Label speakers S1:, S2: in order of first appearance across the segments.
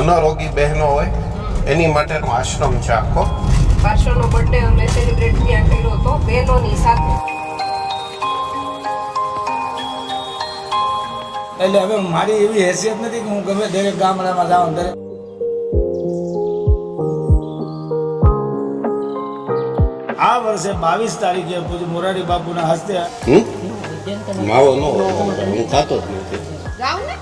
S1: મનોરોગી બહેનો હોય એની માટેનો આશ્રમ છે આખો.
S2: પાર્શ્વનો બર્થડે અમે સેલિબ્રેટ ત્યાં કર્યો હતો બહેનોની સાથે.
S3: એટલે હવે મારી એવી હેસિયત નથી કે હું ગમે દરેક ગામડામાં જાઉં દરેક. આ વર્ષે 22 તારીખે પૂજ્ય મોરારી બાપુના હસ્તે
S1: માવો નો હું ખાતો જ નથી.
S2: જાવ ને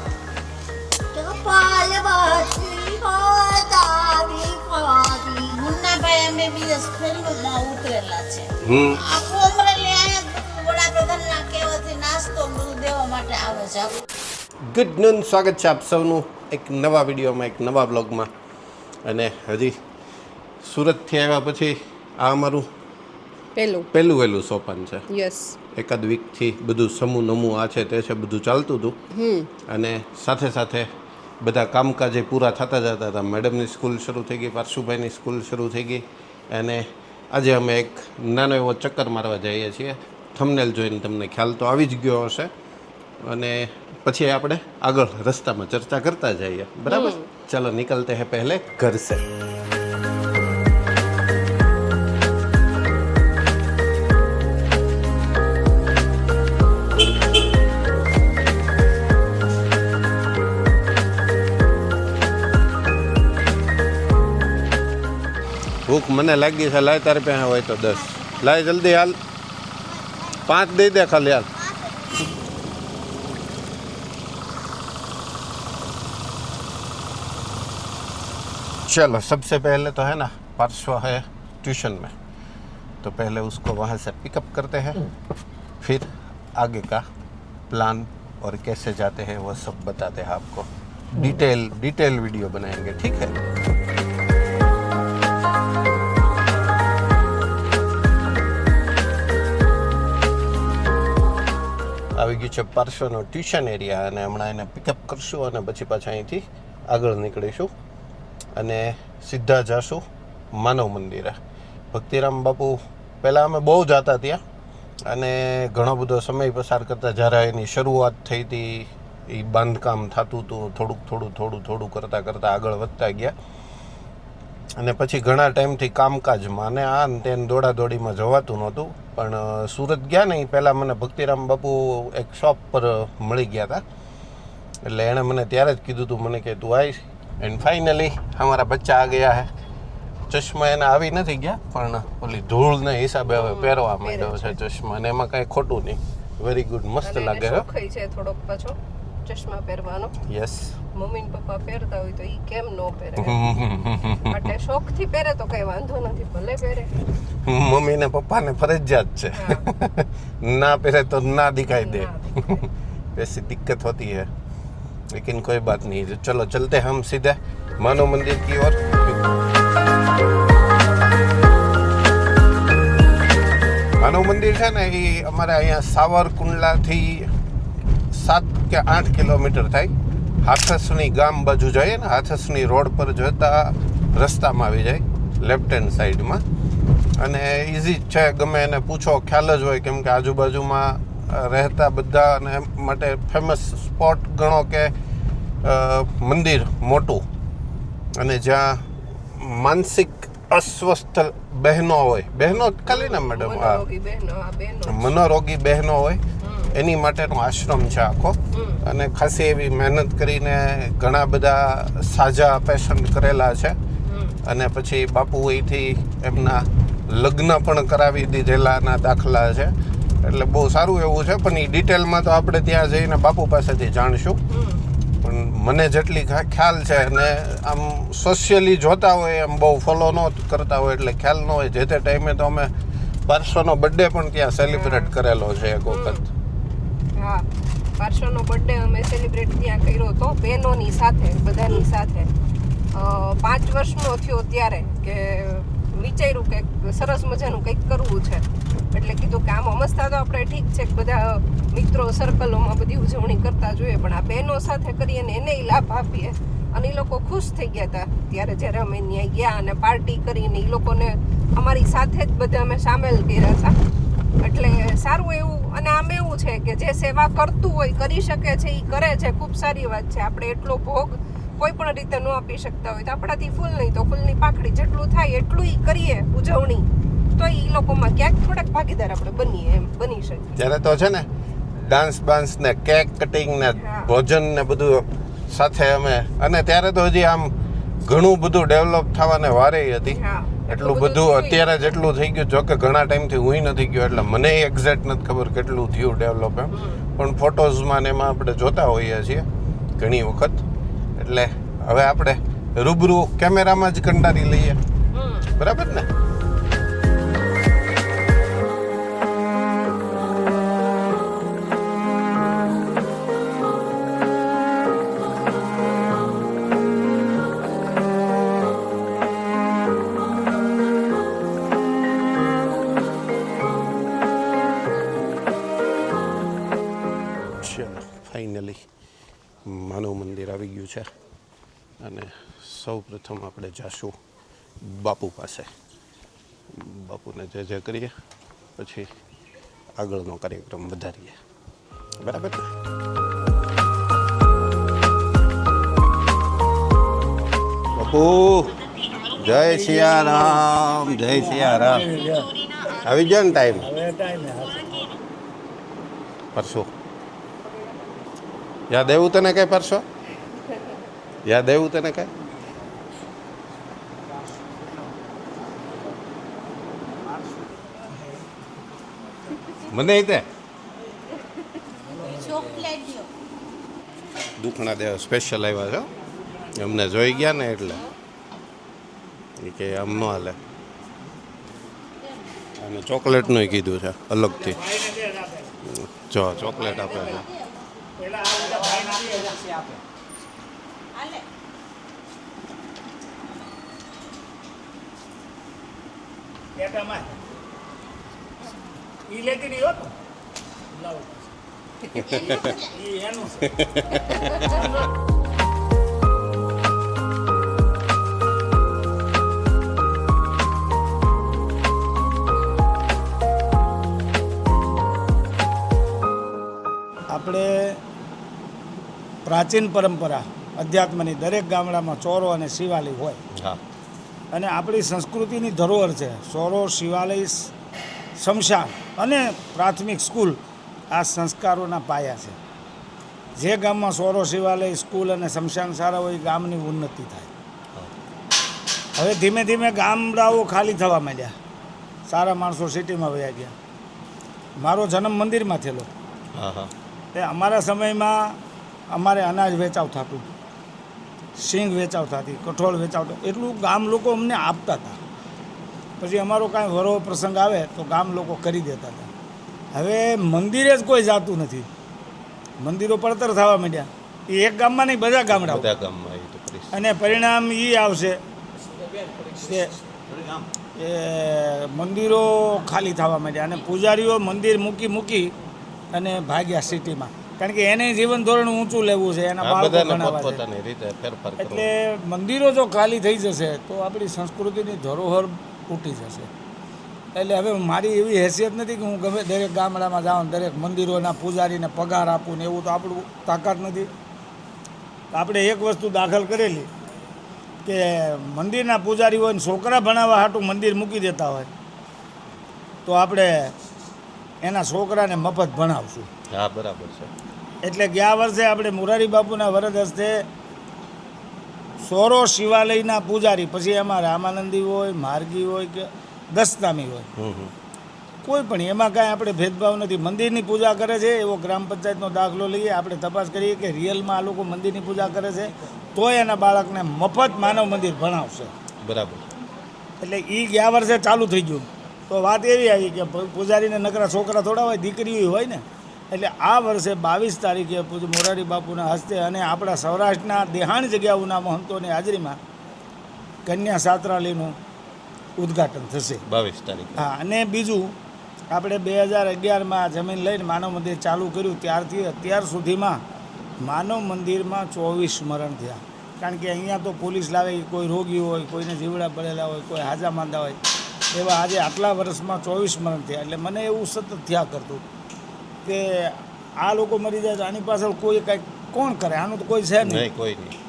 S4: મુન્નાભાઈ MBBS ફિલ્મમાં ઉતરેલા છે.
S1: હમ
S4: આખું અમરેલી અહીંયા વડાપ્રધાનના કહેવાથી નાસ્તો બધું દેવા માટે આવે છે.
S1: ગુડ નૂન, સ્વાગત છે આપ સૌનું એક નવા વિડીયોમાં, એક નવા બ્લોગમાં. અને હજી સુરતથી આવ્યા પછી આ અમારું પહેલું વહેલું સોપાન છે.
S2: યસ,
S1: એકાદ વીકથી બધું સમૂહ નમું આ છે તે છે બધું ચાલતું હતું. અને સાથે સાથે બધા કામકાજે પૂરા થતા જતા હતા. મેડમની સ્કૂલ શરૂ થઈ ગઈ, પાર્શુભાઈની સ્કૂલ શરૂ થઈ ગઈ. અને આજે અમે એક નાનો એવો ચક્કર મારવા જઈએ છીએ. થંબનેલ જોઈને તમને ખ્યાલ તો આવી જ ગયો હશે. અને પછી આપણે આગળ રસ્તામાં ચર્ચા કરતા જઈએ. બરાબર, ચલો નિકલતે હે પહેલે ઘર સે. ભૂખ મને લાગી છે. લાય તારે પાસે હોય તો 10 લાય, જલ્દી હાલ. 5 દઈ દે ખાલી હાલ. चलो, सबसे पहले तो है ना पार्श्व है ट्यूशन में, तो पहले उसको वहाँ से पिकअप करते हैं, फिर आगे का प्लान और कैसे जाते हैं वो सब बताते हैं आपको. डिटेल वीडियो बनाएंगे, ठीक है. આવી ગયું છે પાર્શ્વનો ટ્યુશન એરિયા અને હમણાં એને પિકઅપ કરશું અને પછી પાછા અહીંથી આગળ નીકળીશું અને સીધા જઈશું માનવ મંદિરે. ભક્તિરામ બાપુ પહેલાં અમે બહુ જતા ત્યાં અને ઘણો બધો સમય પસાર કરતા. જ્યારે એની શરૂઆત થઈ હતી એ બાંધકામ થતું હતું, થોડું કરતાં આગળ વધતા ગયા. અને પછી ઘણા ટાઈમથી કામકાજમાં અને આ ને તેને દોડાદોડીમાં જવાતું નહોતું. પણ સુરત ગયા ને એ પહેલાં મને ભક્તિરામ બાપુ એક શોપ પર મળી ગયા હતા. એટલે એણે મને ત્યારે જ કીધું હતું મને કે તું આવીશ. એન્ડ ફાઇનલી હમારા બચ્ચા આ ગયા હે. ચશ્મા એના આવી નથી ગયા પણ ઓલી ધૂળને હિસાબે હવે પહેરવા માંડ્યો છે ચશ્મા. અને એમાં કાંઈ ખોટું નહીં. વેરી ગુડ, મસ્ત લાગે છે.
S2: શોખ છે થોડોક પાછો ચશ્મા પહેરવાનો.
S1: યસ,
S2: મમ્મી ને પપ્પા પહેરતા હોય તો ઈ કેમ નો પહેરે? એટલે શોખથી પહેરે તો કઈ વાંધો નથી, ભલે પહેરે.
S1: મમ્મી ને પપ્પા ને ફરજિયાત છે. ના પહેરે તો ના દિખાઈ दे. ऐसी दिक्कत होती है, लेकिन कोई बात नहीं. चलो चलते हम सीधे मानव मंदिर की ओर. માનવ મંદિર છે ને એ અમારે અહીંયા સાવરકુંડલાથી 7 કે 8 કિલોમીટર થાય. હાથસણી ગામ બાજુ જઈએ ને, હાથસણી રોડ પર જતા રસ્તામાં આવી જાય લેફ્ટ હેન્ડ સાઈડમાં. અને ઇઝી જ છે, ગમે એને પૂછો ખ્યાલ જ હોય, કેમ કે આજુબાજુમાં રહેતા બધા અને માટે ફેમસ સ્પોટ ગણો કે મંદિર મોટું. અને જ્યાં માનસિક અસ્વસ્થ બહેનો હોય, બહેનો ખાલી ને મેડમ, મનોરોગી બહેનો હોય એની માટેનો આશ્રમ છે આખો. અને ખાસી એવી મહેનત કરીને ઘણા બધા સાજા પેશન્ટ કરેલા છે. અને પછી બાપુ અહીંથી એમના લગ્ન પણ કરાવી દીધેલાના દાખલા છે. એટલે બહુ સારું એવું છે. પણ એ ડિટેલમાં તો આપણે ત્યાં જઈને બાપુ પાસેથી જાણશું. પણ મને જેટલી ખ્યાલ છે અને આમ સોશિયલી જોતા હોય, એમ બહુ ફોલો ન કરતા હોય એટલે ખ્યાલ ન હોય. જે તે ટાઈમે તો અમે પાર્શ્વનો બર્થડે પણ ત્યાં સેલિબ્રેટ કરેલો છે એક વખત.
S2: હા, પાર્શ્વનો બર્થડે અમે સેલિબ્રેટ ત્યાં કર્યો હતો બહેનોની સાથે, બધાની સાથે. 5 વર્ષનો થયો ત્યારે કે વિચાર્યું કે સરસ મજાનું કંઈક કરવું છે. એટલે કીધું કે આમાં મસ્તા તો આપણે ઠીક છે કે બધા મિત્રો સર્કલોમાં બધી ઉજવણી કરતા જોઈએ, પણ આ બહેનો સાથે કરીએ ને એને લાભ આપીએ. અને એ લોકો ખુશ થઈ ગયા હતા ત્યારે જ્યારે અમે ત્યાં ગયા અને પાર્ટી કરીને એ લોકોને અમારી સાથે જ બધા અમે સામેલ કર્યા હતા. એટલે સારું એવું. અને આમ એવું છે કે જે સેવા કરતું હોય, કરી શકે છે, એ કરે છે, ખૂબ સારી વાત છે. આપણે એટલો ભોગ કોઈ પણ રીતે ન આપી શકતા હોય તો આપણાથી ફૂલ નહીં તો ફૂલની પાકડી જેટલું થાય એટલું ઈ કરીએ ઉજવણી, તો ઈ લોકોમાં ક્યાંક થોડાક ભાગીદાર આપણે બનીએ, એમ બની શકીએ.
S1: ત્યારે તો છે ને ડાન્સ બાન્સ ને કેક કટિંગ ને ભોજન ને બધું સાથે અમે, અને ત્યારે તો હજી આમ ઘણું બધું ડેવલપ થવાને વારે હતી. એટલું બધું અત્યારે જેટલું થઈ ગયું, જોકે ઘણા ટાઈમથી હું નથી ગયો એટલે મને એક્ઝેક્ટ નથી ખબર કેટલું થયું ડેવલપ એમ, પણ ફોટોઝમાં ને એમાં આપણે જોતા હોઈએ છીએ ઘણી વખત. એટલે હવે આપણે રૂબરૂ કેમેરામાં જ કંટાળી લઈએ, બરાબર ને? ફાઇનલી માનવ મંદિર આવી ગયું છે અને સૌ પ્રથમ આપણે જાશું બાપુ પાસે. બાપુને જય કરીએ, પછી આગળનો કાર્યક્રમ વધારીએ, બરાબર ને? બાપુ જય સિયારામ, જય સિયારામ. આવી ગયો ને ટાઈમ? પરસો યાદ આવ્યું તને કઈ? પરસો યાદ આવ્યું તને કઈ? મને તે દુખણા દેવા સ્પેશિયલ આવ્યા છો, અમને જોઈ ગયા ને એટલે એ કે આમ ન હાલે. અને ચોકલેટનું કીધું છે અલગથી, જો ચોકલેટ આપે છે.
S3: આપણે પ્રાચીન પરંપરા અધ્યાત્મની દરેક ગામડામાં ચોરો અને શિવાલય હોય.
S1: હા.
S3: અને આપણી સંસ્કૃતિની ધરોહર છે ચોરો, શિવાલય, શમશાન અને પ્રાથમિક સ્કૂલ. આ સંસ્કારોના પાયા છે. જે ગામમાં ચોરો, શિવાલય, સ્કૂલ અને શમશાન સારા હોય ગામની ઉન્નતિ થાય. હવે ધીમે ધીમે ગામડાઓ ખાલી થવા માંડ્યા, સારા માણસો સિટીમાં વયા ગયા. મારો જન્મ મંદિરમાં થયેલો. એ અમારા સમયમાં અમારે અનાજ વેચાવ થતું, સિંગ વેચાવ થતી, કઠોળ વેચાવ, એટલું ગામ લોકો અમને આપતા હતા. પછી અમારો કાંઈ વરો પ્રસંગ આવે તો ગામ લોકો કરી દેતા હતા. હવે મંદિરે જ કોઈ જાતું નથી, મંદિરો પડતર થવા માંડ્યા. એ એક ગામમાં નહીં, બધા ગામડાઓ. અને પરિણામ એ આવશે કે એ મંદિરો ખાલી થવા માંડ્યા અને પૂજારીઓ મંદિર મૂકી અને ભાગ્યા સિટીમાં. કારણ કે એને જીવન ધોરણ ઊંચું લેવું છે, એના બાળકો ભણાવવા છે. એટલે મંદિરો જો ખાલી થઈ જશે તો આપણી સંસ્કૃતિની ધરોહર તૂટી જશે. એટલે હવે મારી એવી હેસિયત નથી કે હું ગમે દરેક ગામડામાં જાઉં, દરેક મંદિરોના પૂજારીને પગાર આપું ને એવું તો આપણું તાકાત નથી. આપણે એક વસ્તુ દાખલ કરેલી કે મંદિરના પૂજારીઓને છોકરા ભણાવવા હાટું મંદિર મૂકી દેતા હોય તો આપણે એના છોકરાને મફત ભણાવશું.
S1: હા, બરાબર છે.
S3: એટલે ગયા વર્ષે આપણે મોરારી બાપુના વરદ હસ્તે સોરો શિવાલયના પૂજારી, પછી એમાં રામાનંદી હોય, માર્ગી હોય કે દસનામી હોય, કોઈ પણ એમાં કાંઈ આપણે ભેદભાવ નથી. મંદિરની પૂજા કરે છે એવો ગ્રામ પંચાયતનો દાખલો લઈએ, આપણે તપાસ કરીએ કે રિયલમાં આ લોકો મંદિરની પૂજા કરે છે તો એના બાળકને મફત માનવ મંદિર ભણાવશે.
S1: બરાબર.
S3: એટલે એ ગયા વર્ષે ચાલુ થઈ ગયું. તો વાત એવી આવી કે પૂજારીને નકરા છોકરા થોડા હોય, દીકરીઓ હોય ને. એટલે આ વર્ષે 22 તારીખે પૂજ્ય મોરારી બાપુના હસ્તે અને આપણા સૌરાષ્ટ્રના દેહાણ જગ્યાઓના મહંતોની હાજરીમાં કન્યા છાત્રાલયનું ઉદ્ઘાટન થશે
S1: 22 તારીખે.
S3: હા, અને બીજું આપણે 2011માં જમીન લઈને માનવ મંદિર ચાલુ કર્યું, ત્યારથી અત્યાર સુધીમાં માનવ મંદિરમાં 24 મરણ થયા. કારણ કે અહીંયા તો પોલીસ લાવે, કોઈ રોગી હોય, કોઈને જીવડા પડેલા હોય, કોઈ હાજા માંદા હોય, એવા આજે આટલા વર્ષમાં 24 મરણ થયા. એટલે મને એવું સતત થયા કરતું કે આ લોકો મરી જાય તો આની પાછળ કોઈ કાંઈક કોણ કરે? આનું તો કોઈ છે નહીં.
S1: કોઈ નહીં.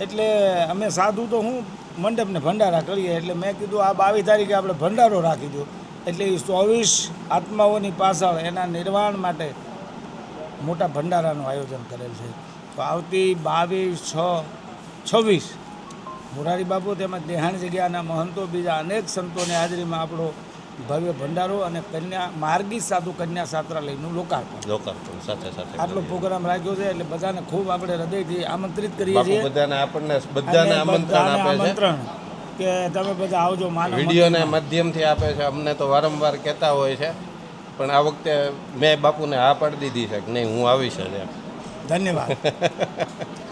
S3: એટલે અમે સાધુ તો હું મંડપને ભંડારા કરીએ, એટલે મેં કીધું આ 22 તારીખે આપણે ભંડારો રાખી દો, એટલે એ 24 આત્માઓની પાછળ એના નિર્વાણ માટે મોટા ભંડારાનું આયોજન કરેલ છે. તો આવતી 22, 6, 26 મોરારી બાપુ તેમજ દેહાણ જગ્યાના મહંતો બીજા અનેક સંતોની હાજરીમાં આપણો ભવ્ય ભંડારો અને કન્યા માર્ગી સાધુ કન્યા છાત્રાલયનું લોકાર્પણ
S1: સાથે સાથે
S3: આટલો પ્રોગ્રામ રાખ્યો છે. એટલે બધાને ખૂબ આપણે હૃદયથી આમંત્રિત કરીએ છીએ.
S1: બધાને બધાને આમંત્રણ
S3: કે તમે બધા આવજો. માનવ
S1: વિડીયોના માધ્યમથી આપે છે, અમને તો વારંવાર કહેતા હોય છે, પણ આ વખતે મેં બાપુને હા પાડી દીધી છે કે નહીં હું આવીશ જ એમ.
S3: ધન્યવાદ.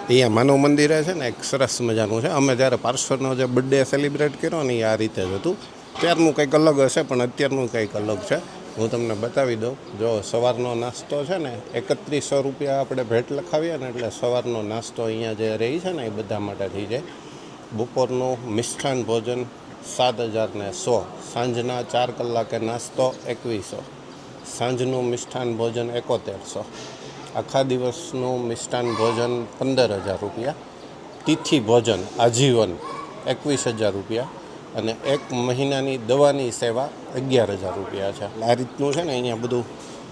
S1: અહીંયા માનવ મંદિરે છે ને એક સરસ મજાનું છે. અમે જ્યારે પાર્શ્વનો જે બર્થડે સેલિબ્રેટ કર્યો ને એ આ રીતે જ હતું. ત્યારનું કંઈક અલગ હશે, પણ અત્યારનું કંઈક અલગ છે. હું તમને બતાવી દઉં. જો સવારનો નાસ્તો છે ને 3100 રૂપિયા આપણે ભેટ લખાવીએ ને એટલે સવારનો નાસ્તો અહીંયા જે રહી છે ને એ બધા માટે થઈ જાય. બપોરનું મિષ્ઠાન ભોજન 700100, સાંજના 4 કલાકે નાસ્તો 2100, સાંજનું મિષ્ઠાન ભોજન 7100, આખા દિવસનું મિષ્ટાન ભોજન 15,000 રૂપિયા, તિથિ ભોજન આજીવન 21,000 રૂપિયા અને 1 મહિનાની દવાની સેવા 11,000 રૂપિયા છે. આ રીતનું છે ને અહીંયા બધું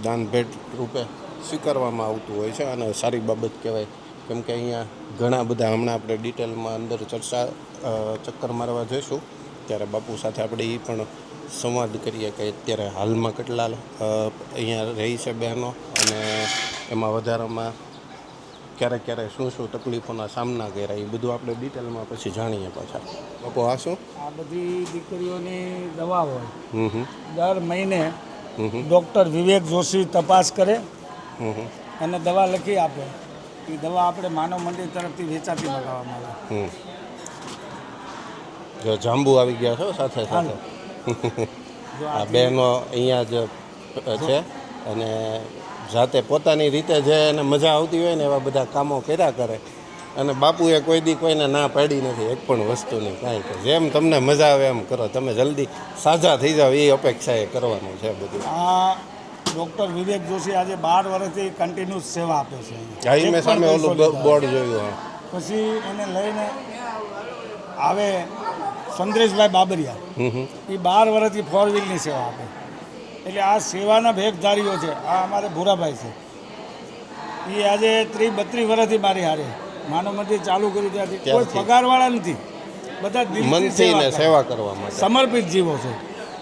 S1: દાન ભેટ રૂપે સ્વીકારવામાં આવતું હોય છે અને સારી બાબત કહેવાય. કેમ કે અહીંયા ઘણા બધા હમણાં આપણે ડિટેલમાં અંદર ચક્કર મારવા જઈશું ત્યારે બાપુ સાથે આપણે એ પણ સંવાદ કરીએ કે અત્યારે હાલમાં કેટલા અહીંયા રહી છે બહેનો અને એમાં વધારામાં ક્યારેક શું તકલીફોના સામના કર્યા એ બધું આપણે ડિટેલમાં પછી જાણીએ પાછા. બાપુ આ શું?
S3: આ બધી દીકરીઓની દવા હોય. દર મહિને ડૉક્ટર વિવેક જોશી તપાસ કરે અને દવા લખી આપે. એ દવા આપણે માનવ મંદિર તરફથી વેચાતી મંગાવવામાં આવે.
S1: જો જાંબુ આવી ગયા છો સાથે સાથે. આ બહેનો અહીંયા જ છે અને જાતે પોતાની રીતે જે એને મજા આવતી હોય ને એવા બધા કામો કર્યા કરે અને બાપુએ કોઈ દી કોઈને ના પાડી નથી એક પણ વસ્તુની કાંઈ. કે જેમ તમને મજા આવે એમ કરો, તમે જલ્દી સાજા થઈ જાઓ એ અપેક્ષા એ કરવાનું છે બધું.
S3: આ ડૉક્ટર વિવેક જોશી આજે 12 વર્ષથી કન્ટિન્યુઅસ સેવા આપે છે.
S1: હા, મેં સામે ઓલું બોર્ડ જોયું. હા,
S3: પછી એને લઈને આવે સંદ્રેશભાઈ બાબરિયા, એ 12 વર્ષથી 4 વ્હીલની સેવા આપે. એટલે આ સેવાના ભેગધારીઓ છે. આ અમારે ભૂરાભાઈ છે, એ આજે 30-32 વર્ષથી મારી હારે માનવ મંદિર ચાલુ કર્યું ત્યાંથી કોઈ પગારવાળા નથી, બધા દિલથી
S1: સેવા કરવા માટે
S3: સમર્પિત જીવો છે.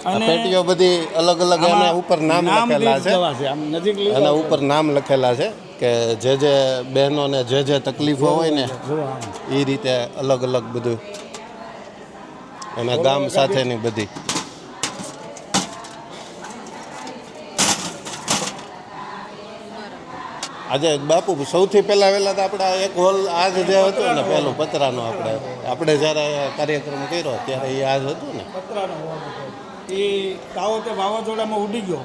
S3: અને
S1: પેટીઓ બધી અલગ અલગ એના ઉપર નામ લખેલા છે.
S3: આમ નજીક
S1: એના ઉપર નામ લખેલા છે કે જે બહેનોને જે તકલીફો હોય ને એ રીતે અલગ અલગ બધું એના ગામ સાથેની બધી. આજે બાપુ સૌથી પહેલા વહેલા તો આપણે એક હોલ આજ જે હતો ને પેલું પતરાનો આપણે જ્યારે કાર્યક્રમ કર્યો ત્યારે એ આજ હતું ને
S3: પતરાનો એ તાવો તે વાવાઝોડામાં ઉડી ગયો,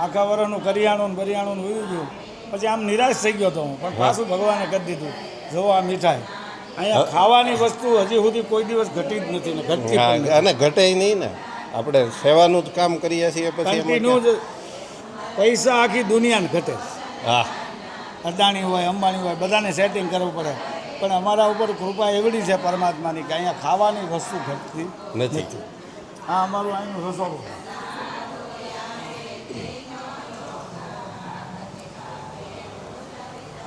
S3: આખા વરસનું કરિયાણું બરિયાણું ઉડી ગયું. પછી આમ નિરાશ થઈ ગયો હતો હું, પણ પાછું ભગવાને કરી દીધું. જો આ મીઠાઈ અહીંયા ખાવાની વસ્તુ હજી સુધી કોઈ દિવસ ઘટી જ નથી ને ઘટતી
S1: અને ઘટે નહીં ને. આપણે સેવાનું જ કામ કરીએ છીએ પછી
S3: કન્ટિન્યુ જ પૈસા આખી દુનિયાને ઘટે.
S1: હા,
S3: અદાણી હોય અંબાણી હોય બધાને સેટિંગ કરવું પડે, પણ અમારા ઉપર કૃપા એવડી છે પરમાત્માની કે અહીંયા ખાવાની વસ્તુ ઘટતી નથી. આ અમારું અહીંનું રસોડું.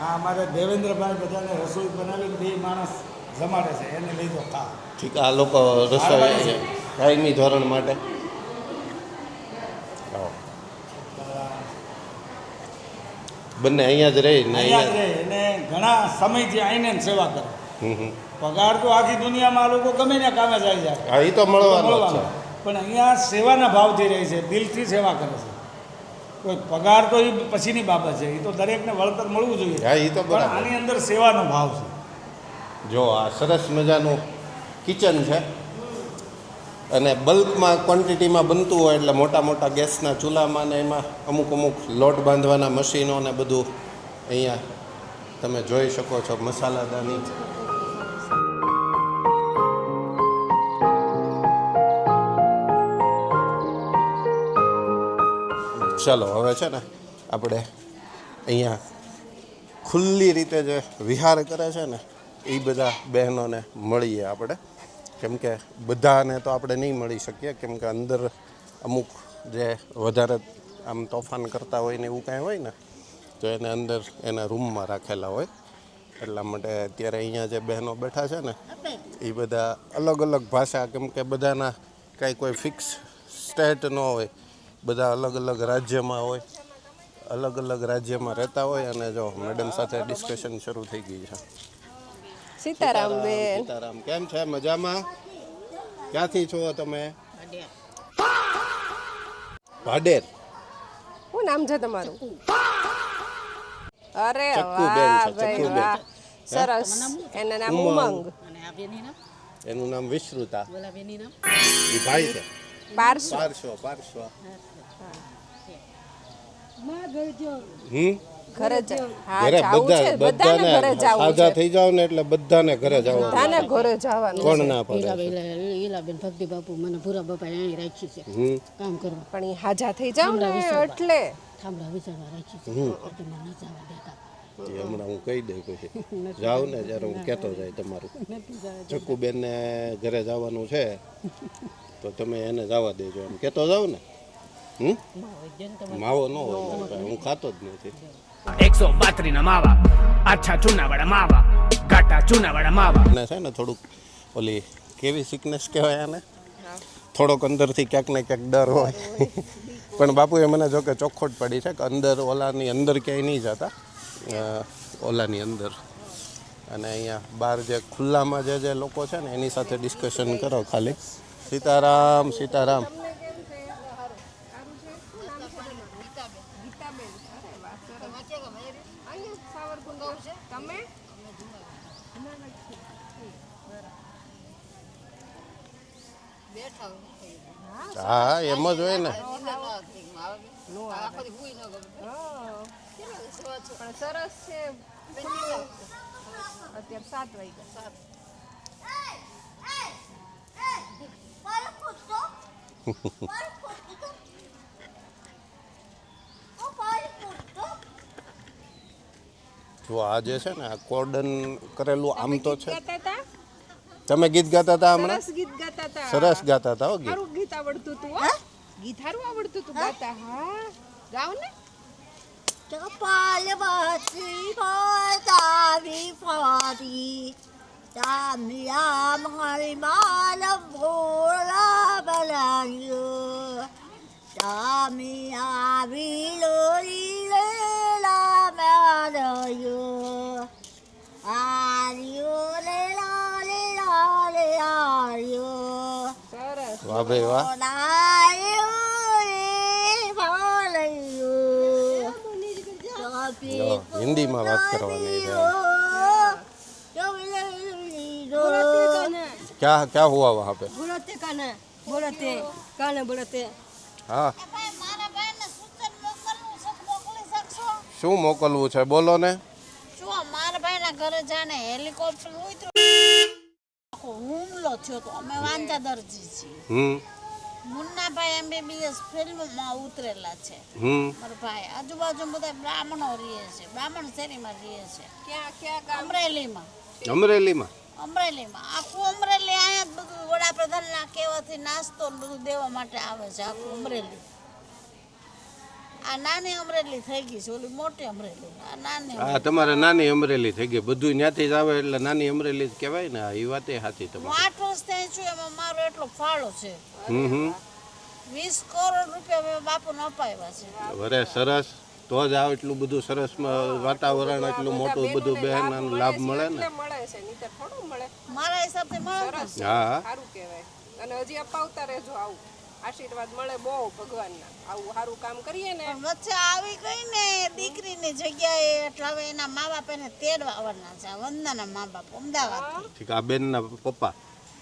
S3: આ અમારે દેવેન્દ્રભાઈ બધાને રસોઈ બનાવીને 2 માણસ જમાડે છે, એને લઈ જાઓ ખા.
S1: ઠીક. આ લોકો રસોઈ કાયમી ધોરણ માટે બંને અહીંયા જ રહી ને
S3: એને ઘણા સમયથી આવીને સેવા કરે. પગાર તો આખી દુનિયામાં આ લોકો ગમે ને કામે જાય.
S1: હા, એ તો મળવાનો જ છે,
S3: પણ અહીંયા સેવાના ભાવથી રહી છે, દિલથી સેવા કરે છે. કોઈ પગાર તો એ પછીની બાબત છે, એ તો દરેકને વળતર મળવું જોઈએ.
S1: હા, એ તો
S3: પણ
S1: બરાબર.
S3: આની અંદર સેવાનો ભાવ છે.
S1: જો આ સરસ મજાનું કિચન છે અને બલ્કમાં ક્વોન્ટિટીમાં બનતું હોય એટલે મોટા મોટા ગેસના ચૂલામાં ને એમાં અમુક લોટ બાંધવાના મશીનો ને બધું અહીંયા તમે જોઈ શકો છો. મસાલાદાની ચાલો હવે છે ને આપણે અહીંયા ખુલ્લી રીતે જે વિહાર કરે છે ને એ બધા બહેનોને મળીએ આપણે, કેમ કે બધાને તો આપણે નહીં મળી શકીએ, કેમ કે અંદર અમુક જે વધારે આમ તોફાન કરતા હોય ને એવું કાંઈ હોય ને તો એને અંદર એના રૂમમાં રાખેલા હોય. એટલા માટે અત્યારે અહીંયા જે બહેનો બેઠા છે ને એ બધા અલગ અલગ ભાષા, કેમ કે બધાના કાંઈ કોઈ ફિક્સ સ્ટેટ ન હોય, બધા અલગ અલગ રાજ્યમાં હોય, અલગ અલગ રાજ્યમાં રહેતા હોય. અને જો મેડમ સાથે ડિસ્કશન શરૂ થઈ ગઈ છે.
S2: સીતારામ બેન,
S1: સીતારામ, કેમ છે? મજામાં? ક્યાંથી છો તમે? ભાડેર.
S2: શું નામ છે તમારું? અરે
S1: ચક્કુ બેન
S2: વાહ
S1: છે,
S2: ભાઈ
S1: ચક્કુ બેન.
S2: વાહ, સરસ. એનું નામ ઉમંગ.
S1: એનું નામ વિશ્રુતા. એ ભાઈ છે.
S2: પારસુ.
S1: પારસો.
S2: ઘરે જા. હા
S1: ઘરે
S2: જાવું છે, બધાને ઘરે જાવું
S1: સાજા
S2: છે.
S1: થઈ જાવ ને એટલે બધાને ઘરે જવાનું.
S2: બધાને ઘરે જવાનું
S1: કોણ
S2: છે.
S1: ના પડે?
S5: ઈલાબેન ભક્તિ બાપુ મને ભૂરા બાપા અહીં રાખી છે કામ કરવા.
S2: પણ ઈ હાજા થઈ જાવ ને એટલે
S5: થાંભલા વિચારવા રાખી છે એટલે મને ન જવા દેતા.
S1: એ હમણાં હું કહી દઉં પછી જાઉં ને જ્યારે હું કહેતો જાય તમારું ચક્કુબેનને ઘરે જવાનું છે તો તમે એને જવા દેજો એમ કહેતો જાવ ને. માવો ન હોય, હું ખાતો જ નથી.
S6: 132 ના માવા, આછા ચૂનાવાળા માવા, ઘાટા ચૂનાવાળા માવા.
S1: અને છે ને થોડુંક ઓલી કેવી સિકનેસ કહેવાય આને, થોડોક અંદરથી ક્યાંક ને ક્યાંક ડર હોય. પણ બાપુએ મને જો કે ચોખ્ખોટ પડી છે કે અંદર ઓલાની અંદર ક્યાંય નહીં જતા, ઓલાની અંદર. અને અહીંયા બહાર જે ખુલ્લામાં જે લોકો છે ને એની સાથે ડિસ્કશન કરો ખાલી. સીતારામ, સીતારામ. હા એમ જ હોય ને.
S2: પણ સરસ છે. અત્યારે 7 વાગ્યા.
S1: જો આ જે છે ને આ કોર્ડન કરેલું આમ તો છે.
S2: ગાતા હતા?
S1: તમે ગીત ગાતા હતા હમણાં?
S2: સરસ ગીત ગાતા હતા.
S1: સરસ ગાતા હતા હો ગીત.
S2: સારું ગીત આવડતું હતું. હો ગીત સારું આવડતું હતું ગાતા. હા ગાવ ને.
S4: કપાલ વાસી પાતાવી ફારી તામિયા મહલમાલ ભોળા બલાયો તામિયા વિલોરી લેલા મારયો આર્યો લેલા લેલા લે આર્યો
S2: સરસ.
S1: વાહ ભાઈ વાહ. જો, હિન્દીમાં વાત કરવાની છે. क्या हुआ वहाँ पे?
S5: બોલતે કાને બોલતે કાને બોલતે.
S1: હા
S4: મારા ભાઈને સૂચન મોકલવું છે, મોકલી શકશો?
S1: શું મોકલવું છે બોલો ને.
S4: જો મારા ભાઈના ઘરે જાણે હેલિકોપ્ટર ઉતર્યું, આખો હુમલો થયો તો અમે વાંજા દરજી છીએ. મુન્નાભાઈ MBBS ફિલ્મમાં ઉતરેલા છે. મારા ભાઈ આજુબાજુ બધા બ્રાહ્મણો રહે છે, બ્રાહ્મણ શેરીમાં રહે છે.
S2: ક્યાં ક્યાં ગામ?
S4: અમરેલીમાં.
S1: અમરેલીમાં
S4: આખું અમરેલી અહીંયા જ બધું વડાપ્રધાનના કહેવાથી નાસ્તો ને બધું દેવા માટે આવે છે. આખું અમરેલી. આ નાની અમરેલી થઈ ગઈ છે, ઓલી મોટી અમરેલી. આ નાની
S1: હા તમારે નાની અમરેલી થઈ ગઈ, બધું ત્યાંથી જ આવે એટલે નાની અમરેલી જ કહેવાય ને. એ વાતે સાચી
S4: હું
S1: તમારી.
S4: 8 વર્ષ ત્યાં છું, એમાં મારો એટલો ફાળો છે.
S1: 20
S4: કરોડ રૂપિયા મેં બાપુને અપાવ્યા છે.
S1: વરે સરસ. તો જ આ એટલું બધું સરસ વાતાવરણ, એટલું મોટું બધું બહેન લાભ મળે ને.
S2: મળે છે, નહીંતર થોડું મળે.
S4: મારા હિસાબથી મળે ને.
S1: હા
S2: સારું કહેવાય. અને હજી અપાવતા રહેજો. આવું આશીર્વાદ મળે બહુ ભગવાનના. આવું સારું કામ કરીએ ને.
S4: પણ વચ્ચે આવી ગઈ ને દીકરીની જગ્યાએ, એટલે હવે એના મા બાપ એને તેડવા આવવાના છે. વંદનાના મા બાપ અમદાવાદ.
S1: ઠીક. આ બેનના પપ્પા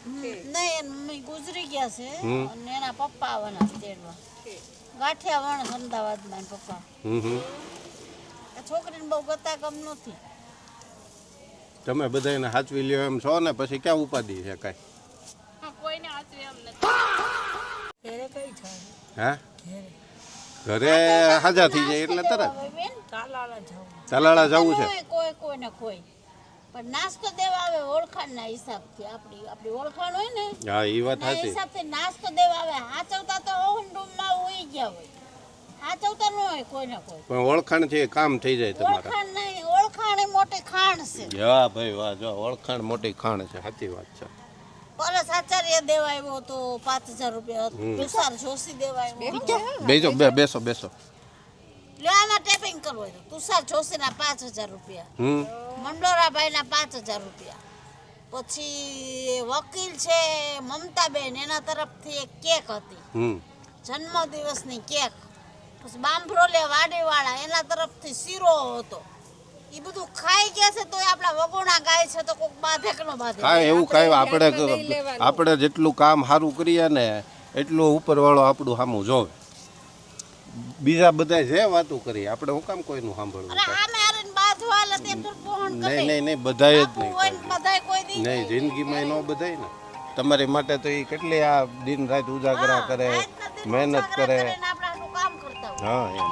S4: નહીં, એની મમ્મી ગુજરી ગયા છે અને એના પપ્પા આવવાના છે તેડવા. ગાંઠિયા વણ અમદાવાદમાં એના પપ્પા. આ છોકરીને બહુ ગતાગમ નથી.
S1: તમે બધાને સાચવી લ્યો એમ છો ને, પછી ક્યાં ઉપાધિ છે કાંઈ?
S5: ઘરે કઈ છે
S1: હા ઘરે હાજા થઈ જાય એટલે તરત
S4: હવે બેન
S5: તાલાળા જાવ.
S1: તાલાળા જવું છે.
S4: કોઈ કોઈને કોઈ પણ નાસ્તો દેવા આવે ઓળખાણના હિસાબથી. આપણી ઓળખાણ હોય ને
S1: હા એ વાત
S4: એના
S1: સાચી.
S4: હિસાબથી નાસ્તો દેવા આવે. હાચવતા તો ઓવન રૂમમાં હોઈ ગયા હોય, હાચવતા ન હોય કોઈને કોઈ.
S1: પણ ઓળખાણ છે કામ થઈ જાય તમારા.
S4: ઓળખાણ નહીં, ઓળખાણ એ મોટી ખાણ છે.
S1: હા ભાઈ વાહ, જો ઓળખાણ મોટી ખાણ છે, સાચી વાત છે.
S4: પરસ આચાર્ય દેવા આવ્યો તો 5000 રૂપિયા. તુષાર જોશી દેવા આવ્યો.
S1: બેસો બેસો.
S4: લેવામાં ટેપિંગ કરવું હોય તો તુષાર જોશીના 5000 રૂપિયા, મંડોરાભાઈના 5000 રૂપિયા. પછી વકીલ છે મમતાબેન, એના તરફથી એક કેક હતી, જન્મદિવસની કેક. પછી બાંભરોલે વાડીવાળા, એના તરફથી શીરો હતો. એ બધું ખાઈ ગયા છે તો આપણા વગોણા ગાય છે તો કોઈક બાધે કે ન બાધે.
S1: હા એવું કાંઈ આપણે જેટલું કામ સારું કરીએ ને એટલું ઉપરવાળો આપણું સામું જોવે. બીજા બધા જે વાતો કરી આપણે હું કામ કોઈનું સાંભળવું?
S4: અને આમે આરીને બાધવા લે તે તો પહોંચ કરે.
S1: નહીં બધાય જ
S4: હોય ને બધાય કોઈ દી
S1: નહીં જિંદગીમાં ન બધાય ને. તમારી માટે તો એ કેટલી આ દિન રાત ઉજાગરા કરે, મહેનત કરે.
S4: આપણે કામ કરતા હોય.
S1: હા એમ